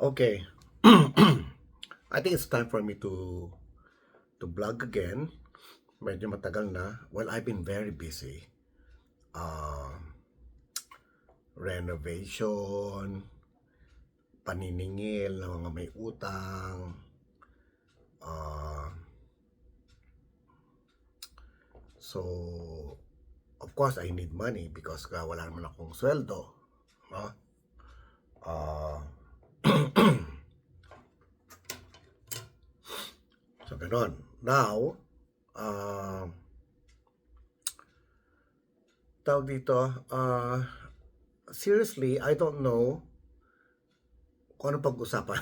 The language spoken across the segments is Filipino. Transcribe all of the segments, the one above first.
Okay. I think it's time for me to vlog again. Medyo matagal na. Well, I've been very busy. Renovation, paniningil ng mga may utang. Uh, so, of course, I need money because wala naman akong sweldo. No? So, ganon. Now, tawag dito, seriously, I don't know kung ano pag-usapan.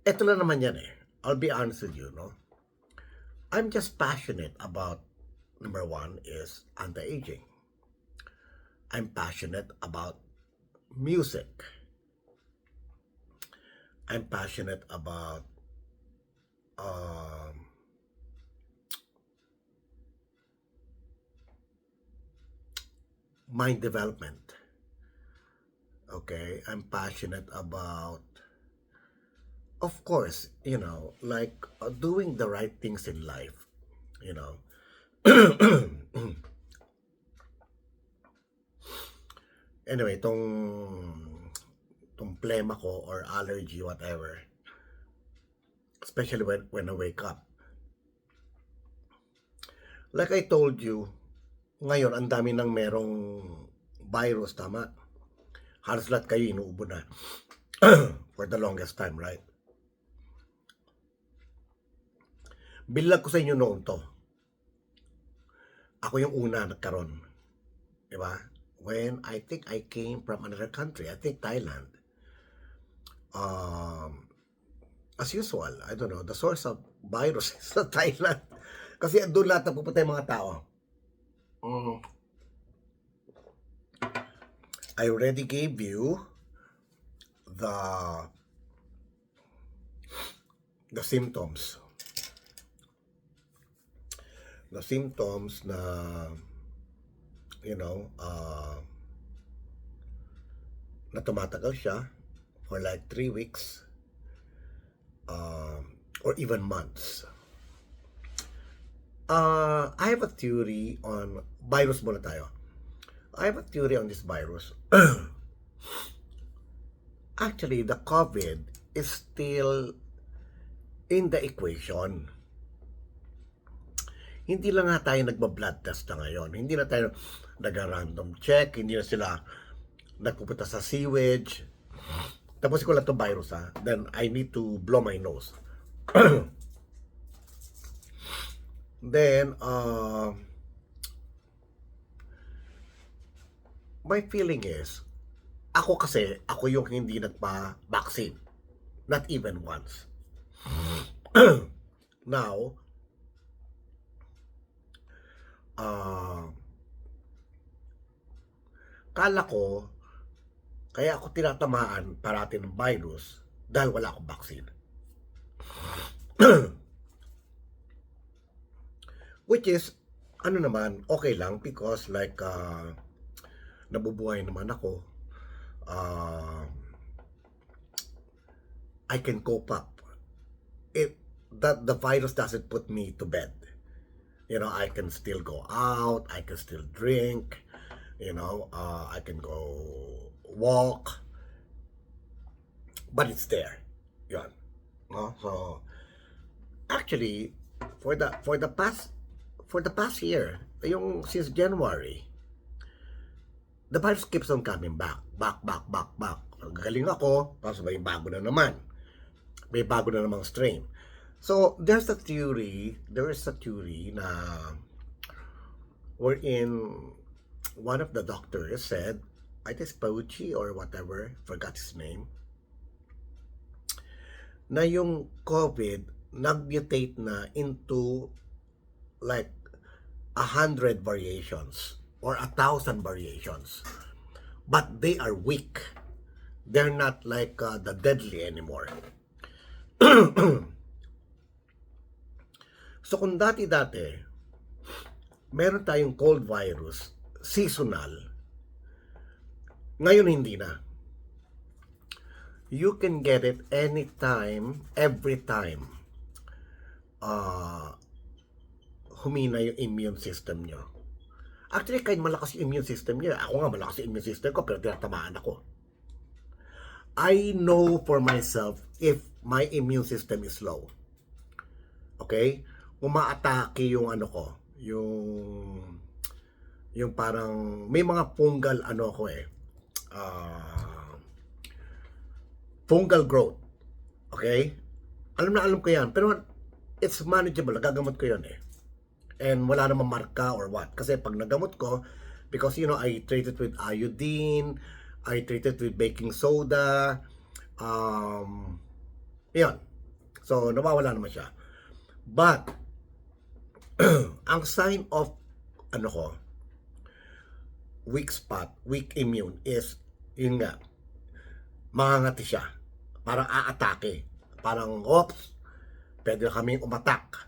Ito lang naman yan eh. I'll be honest with you, no? I'm just passionate about, number one is anti-aging. I'm passionate about music. I'm passionate about mind development. Okay, I'm passionate about, of course, like doing the right things in life, you know. Anyway, tong plema ko or allergy, whatever, especially when I wake up. Like I told you, ngayon, ang dami nang merong virus, tama? Halos lahat kayo inuubo na for the longest time, right? Bilag ko sa inyo noon to. Ako yung una nagkaroon. Diba? When I think I came from another country, I think Thailand. As usual, I don't know, the source of virus is sa Thailand. Kasi doon lahat napupunta yung mga tao. I already gave you the symptoms. The symptoms na, na tumatagal siya for like 3 weeks or even months. I have a theory on virus muna tayo. I have a theory on this virus. Actually, the COVID is still in the equation. Hindi lang nga tayo nagba-blood test na ngayon. Hindi na tayo nag-random check. Hindi na sila nagpupunta sa sewage. Tapos ko lang itong virus then I need to blow my nose. Then, my feeling is, ako yung hindi nagpa-vaccine. Not even once. Now, kala ko, kaya ako tinatamaan parati ng virus dahil wala akong vaccine. Which is, okay lang because like, nabubuhay naman ako. I can cope up. That the virus doesn't put me to bed. I can still go out, I can still drink, I can go walk, but it's there. Yan. No? So, actually, for the past year, since January, the virus keeps on coming back. Galing ako, tapos may bago na naman. May bago na namang strain. So, there is a theory na wherein one of the doctors said, I think Fauci or whatever, forgot his name, na yung COVID nag-mutate na into like 100 variations or 1,000 variations. But they are weak. They're not like the deadly anymore. So kung dati meron tayong cold virus, seasonal, ngayon hindi na. you can get it anytime, every time humina yung immune system nyo. Actually, kahit malakas yung immune system nyo, ako nga malakas yung immune system ko, pero tinatamaan ako. I know for myself if my immune system is low. Okay? Umaatake yung ano ko, yung parang may mga fungal ano ko fungal growth. Okay? Alam ko yan, pero it's manageable, gagamot ko yun and wala namang marka or what, kasi pag nagamot ko, because I treat it with iodine, I treat it with baking soda, yun, so nawawala naman siya. But ang sign of weak spot, weak immune is yun nga, mangangati siya, parang aatake, parang oops, pwede kaming umatak.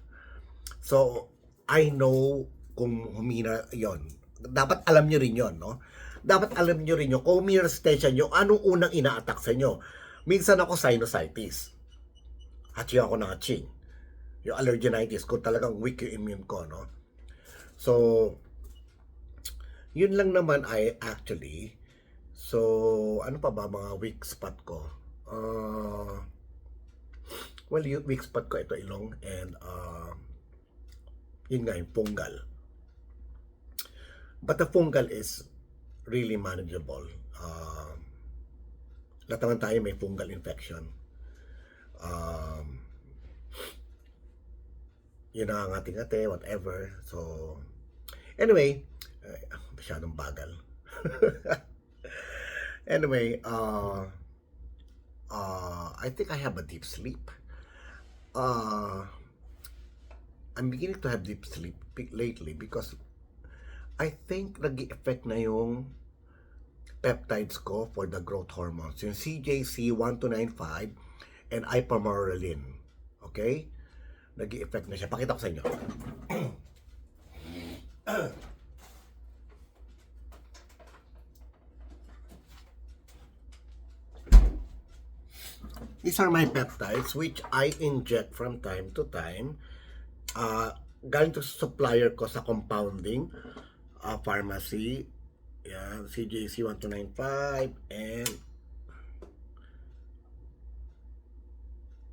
So I know kung humina yon. Dapat alam nyo rin yon, no? Dapat alam nyo rin yun, kung may resistensya nyo, anong unang ina-attack sa inyo. Minsan ako sinusitis, hatching ako ng hatching, yung allergenitis, kung talagang weak yung immune ko, no? So yun lang naman ay actually. So ano pa ba mga weak spot ko? Well, yung weak spot ko ito ilong, and yun nga yung fungal. But the fungal is really manageable. Lahat naman tayo may fungal infection. Yun ang ating whatever. So anyway, masyadong bagal. Anyway, I think I have a deep sleep. I'm beginning to have deep sleep lately because I think nag-i-effect na yung peptides ko for the growth hormones, yung CJC1295 and ipamorelin. Okay? Nag-i-effect na siya. Pakita ko sa inyo. These are my peptides which I inject from time to time. Galing to supplier ko sa compounding pharmacy. Yan, CJC1295 and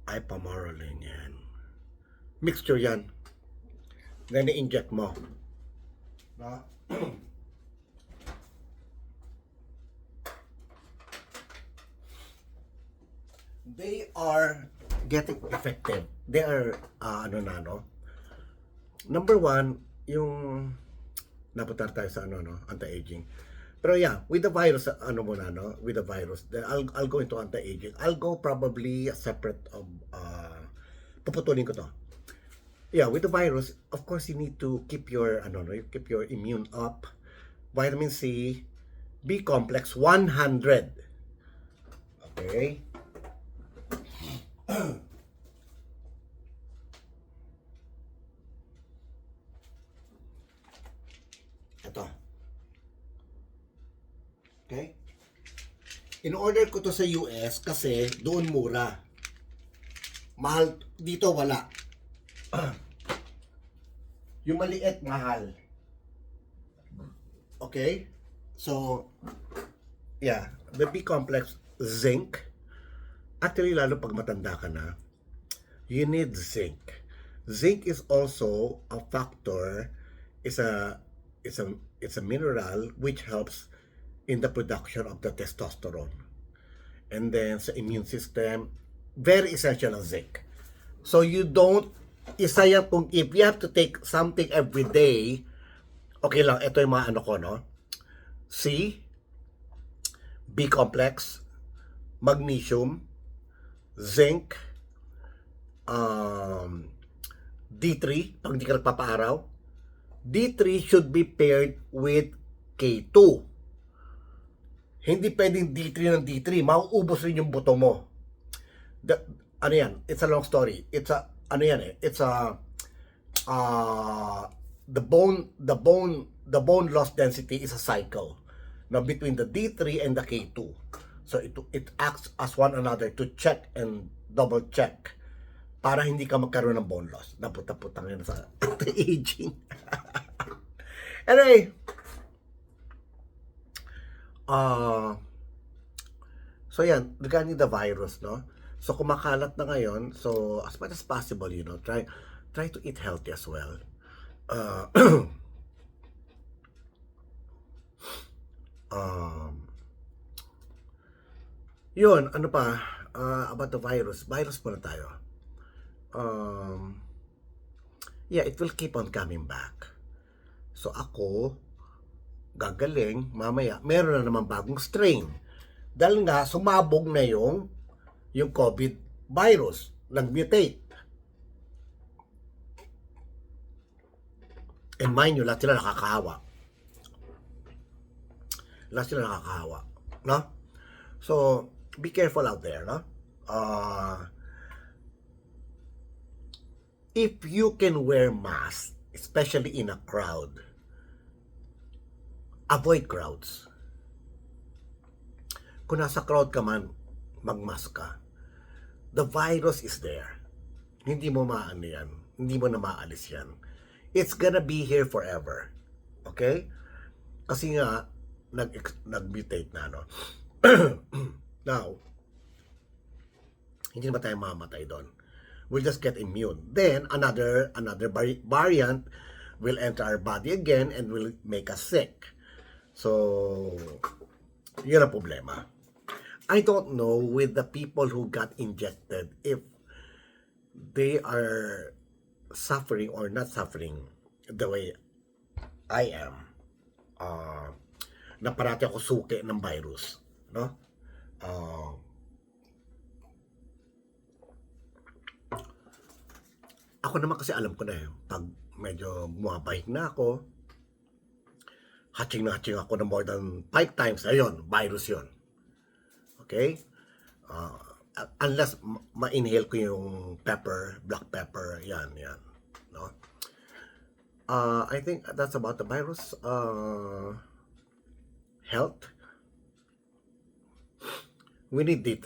ipamorelin yan. Mixture yan. Then i-inject mo. No? They are getting effective. They are, Number one, yung napunta tayo sa anti-aging. Pero yeah, with the virus, with the virus, I'll go into anti-aging. I'll go probably a separate of, puputulin ko to. Yeah, with the virus, of course, you need to keep your, keep your immune up. Vitamin C, B complex 100. Okay. Ito. Okay? In-order ko to sa US kasi doon mura. Mahal dito wala. Yung maliit mahal. Okay? So yeah, the B complex, zinc. Actually, lalo pag matanda ka na, you need zinc. Zinc is also a factor, it's a mineral which helps in the production of the testosterone. And then sa immune system, very essential ang zinc. So you don't, isa yan kung if you have to take something every day, okay lang, ito yung mga C, B complex, magnesium, zinc, D3, pag hindi ka nagpapaaraw. D3 should be paired with K2. Hindi pwedeng D3 ng D3. Mauubos rin yung buto mo. It's a long story. It's a, it's a, the bone loss density is a cycle now between the D3 and the K2. So it acts as one another to check and double check para hindi ka magkaroon ng bone loss. Naputang yun sa aging. Anyway, so yan, regarding the virus, no? So kumakalat na ngayon, so as much as possible, you know, try to eat healthy as well. Yun, ano pa, about the virus muna tayo. Yeah, it will keep on coming back. So ako, gagaling, mamaya, meron na naman bagong strain. Dahil nga, sumabog na yung COVID virus, nag-mutate. And mind you, lahat sila nakakahawa. No? So, be careful out there, no? If you can wear mask, especially in a crowd, avoid crowds. Kung nasa crowd ka man, magmask ka. The virus is there. Hindi mo maano yan. Hindi mo na maalis yan. It's gonna be here forever. Okay? Kasi nga, nag-mutate na, no? Now, hindi naman tayo mamamatay doon. We'll just get immune. Then, another variant will enter our body again and will make us sick. So, yun ang problema. I don't know with the people who got injected if they are suffering or not suffering the way I am. Na parati ako suki ng virus, no? Ako naman kasi alam ko na pag medyo bumabalik na ako, hatching ako na more than 5 times, ayun, virus yun. Okay? Unless ma-inhale ko yung black pepper, yan, no? I think that's about the virus. Health. We need D3.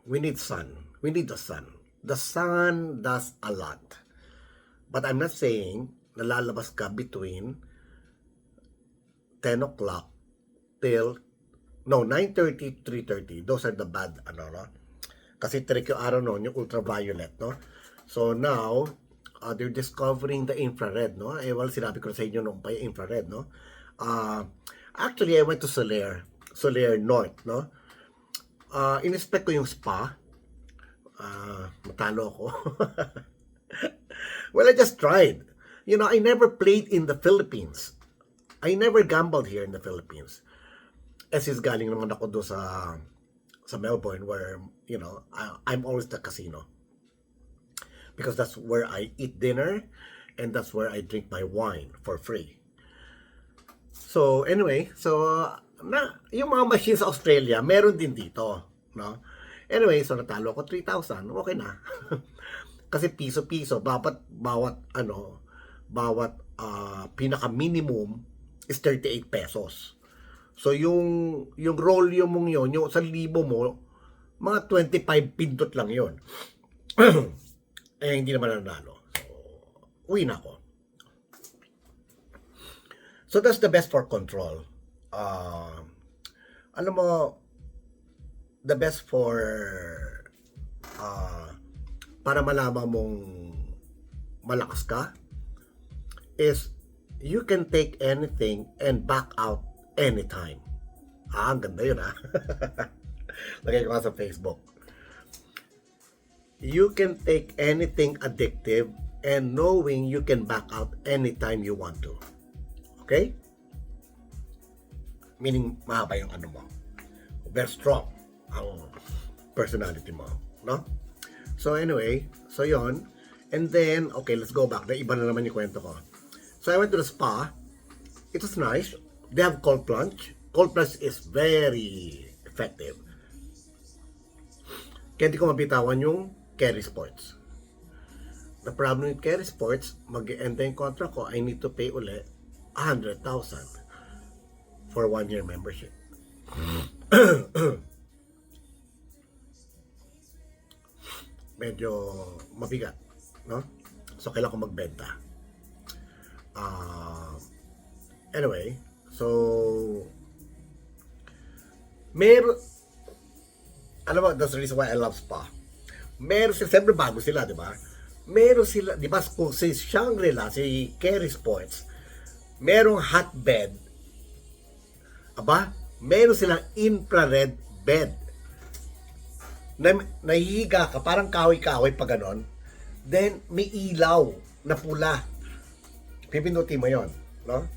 We need sun. We need the sun. The sun does a lot. But I'm not saying nalalabas ka between 10 o'clock till 9:30, 3:30. Those are the bad, no? Kasi trick yung araw noon, yung ultraviolet, no? So now, they're discovering the infrared, no? Well, sinabi ko sa inyo nung pa yung infrared, no? Actually, I went to Soler North, no? In-inspect ko yung spa. Matalo ako. Well, I just tried. You know, I never played in the Philippines. I never gambled here in the Philippines. Is galing naman ako doon sa Melbourne where, you know, I'm always the casino. Because that's where I eat dinner and that's where I drink my wine for free. So, anyway, yung mga machines sa Australia, meron din dito, no? Anyway, so natalo ako 3,000, okay na. Kasi piso-piso, bawat pinaka minimum is 38 pesos. So yung roll mong yun, yung 1,000 mo, mga 25 pindot lang yun. Hindi naman nanalo. So, uwi na ako. So that's the best for control. Alam mo, the best for para malaman mong malakas ka is you can take anything and back out anytime. Ang ganda yun, lagay ko sa Facebook. You can take anything addictive and knowing you can back out anytime you want to. Okay? Meaning, mahaba yung ano mo. Very strong ang personality mo. No? So anyway, so yon. And then, okay, let's go back. Iba na naman yung kwento ko. So I went to the spa. It was nice. They have cold plunge. Cold plunge is very effective. Kaya hindi ko mabitawan yung Carry Sports. The problem with Carry Sports, mag-end yung contract ko, I need to pay uli 100,000 for 1 year membership. medyo mabigat, no? So, kailangan ko magbenta. Anyway, so, meron, alam mo, that's the reason why I love spa. Meron sila, siyempre bago sila, di ba? Meron sila, di ba, kung si Shangri-La, si Kerry Sports, merong hot bed, meron silang infrared bed. Nahihiga ka, parang kahoy-kahoy pa ganon. Then, may ilaw na pula. Pipindutin mo yon, no?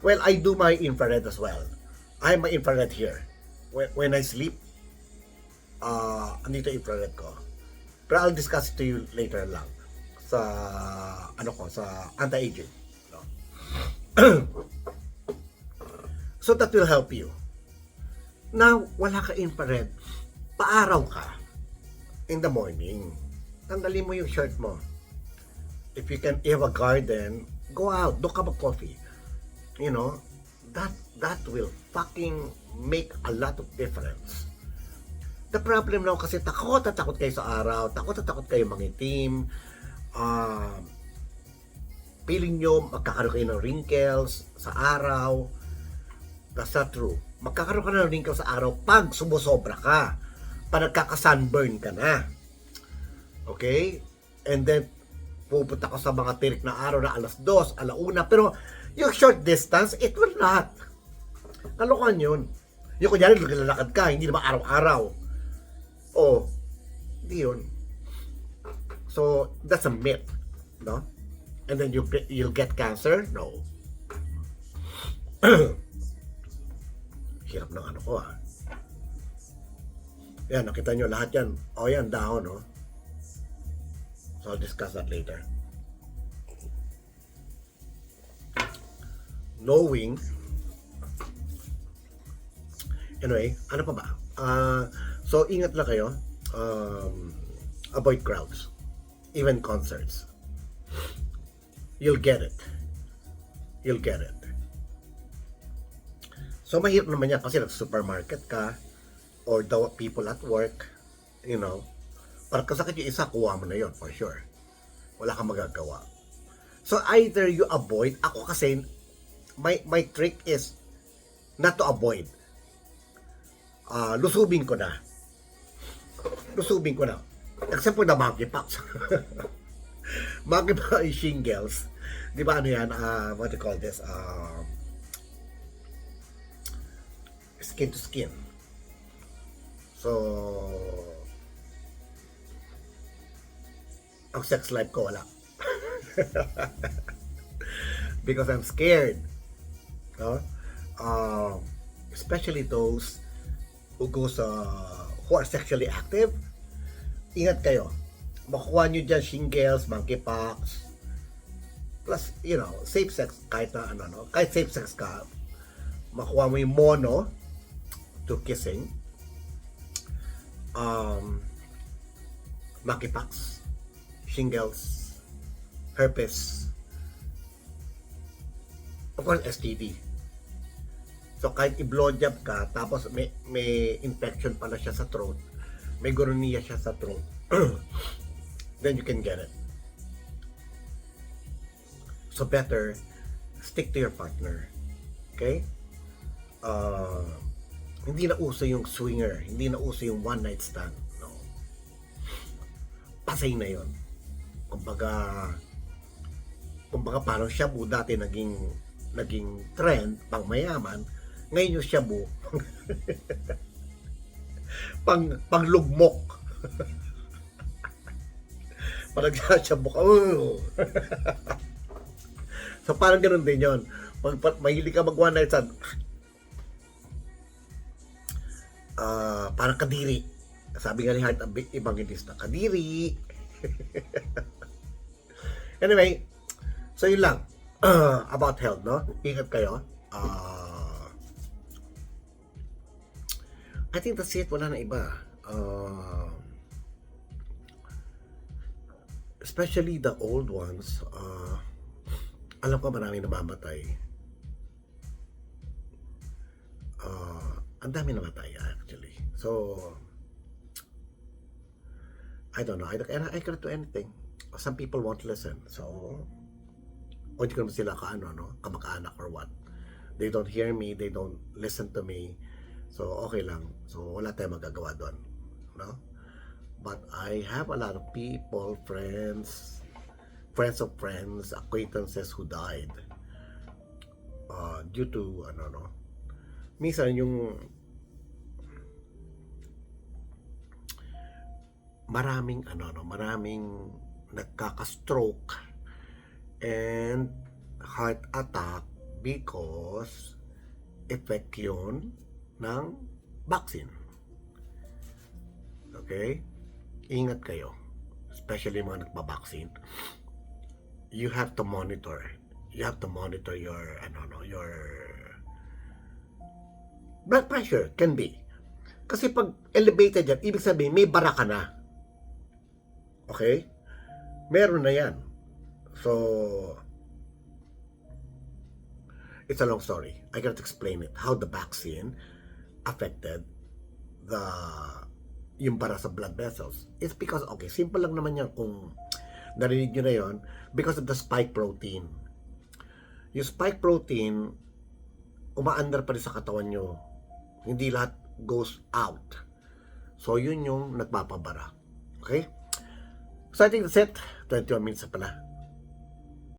Well, I do my infrared as well. I have my infrared here. When I sleep, andito infrared ko. Pero I'll discuss it to you later lang sa sa anti-aging, no? So that will help you. Now, wala ka infrared, paaraw ka in the morning. Tanggalin mo yung shirt mo. If you have a garden, go out, do cup of coffee. You know, that will fucking make a lot of difference. The problem now kasi takot kayo sa araw, takot kayo mangitim, feeling nyo magkakaroon kayo ng wrinkles sa araw. That's not true. Magkakaroon ka ng wrinkles sa araw pag sumusobra ka, pag nagkaka-sunburn ka na. Okay? And then, pupunta ka sa mga tirik na araw na alas 2, alauna, pero yung short distance, it will not. Kalokohan yun. Yung kunyari, lalakad ka, hindi naman araw-araw. Oh, hindi yun. So, that's a myth, no? And then you'll get cancer? No. Hirap ng ano ko, Yan, nakita nyo lahat yan. O yan, dahon, no? So, I'll discuss that later. Knowing. Anyway, ano pa ba? So, ingat lang kayo. Avoid crowds. Even concerts. You'll get it. You'll get it. So, mahirap naman yan kasi nag-supermarket ka or the people at work, you know. Para kasakit yung isa, kuha mo na yon for sure. Wala kang magagawa. So, either you avoid, ako kasi, my trick is not to avoid. Lusubin ko na. Except for the monkeypox. Monkeypox is shingles. Di ba ano yan? What do you call this? Skin to skin. So, ang sex life ko wala. Because I'm scared. No? Especially those who are sexually active. Ingat kayo. Makuha nyo dyan shingles, monkeypox. Plus, you know, safe sex, kahit safe sex ka, makuha mo yung mono to kissing. Monkeypox, shingles, herpes, of course STD. So kahit i-blowjob ka tapos may infection pala siya sa throat, may gonorrhea siya sa throat, then you can get it. So better stick to your partner. Okay? Hindi na uso yung swinger, hindi na uso yung one night stand. No. Pasay na yon. Kumbaga parang shabu dati naging trend pang mayaman, ngayon yung shabu pang lugmok. Parang shabu ka. So parang ganoon din yon. Pag mahilig ka mag one night stand, parang kadiri. Sabi nga ni Hart Evangelista, kadiri. Anyway, so yun lang. About health, no? Ingat kayo. I think that's it. Wala na iba. Especially the old ones. Alam ko marami namamatay. Ang dami namatay actually. So, I don't know. I cannot do anything. Some people won't listen. So, o hindi ko naman sila kamag-anak or what. They don't hear me, they don't listen to me. So, okay lang. So, wala tayong magagawa doon. No? But I have a lot of people, friends of friends, acquaintances who died due to, minsan yung maraming nagkaka-stroke and heart attack because effect yun ng vaccine. Okay? Ingat kayo. Especially mga nagpa-vaccine. You have to monitor. You have to monitor your blood pressure can be. Kasi pag elevated yan, ibig sabihin may bara ka na. Okay? Meron na yan. So, it's a long story. I cannot explain it. How the vaccine affected yung para sa blood vessels. It's because, okay, simple lang naman yan kung narinig nyo na yon, because of the spike protein. Yung spike protein, umaandar pa rin sa katawan nyo. Hindi lahat goes out. So, yun yung nagpapabara. Okay? So, I think that's it. 21 minutes na pala.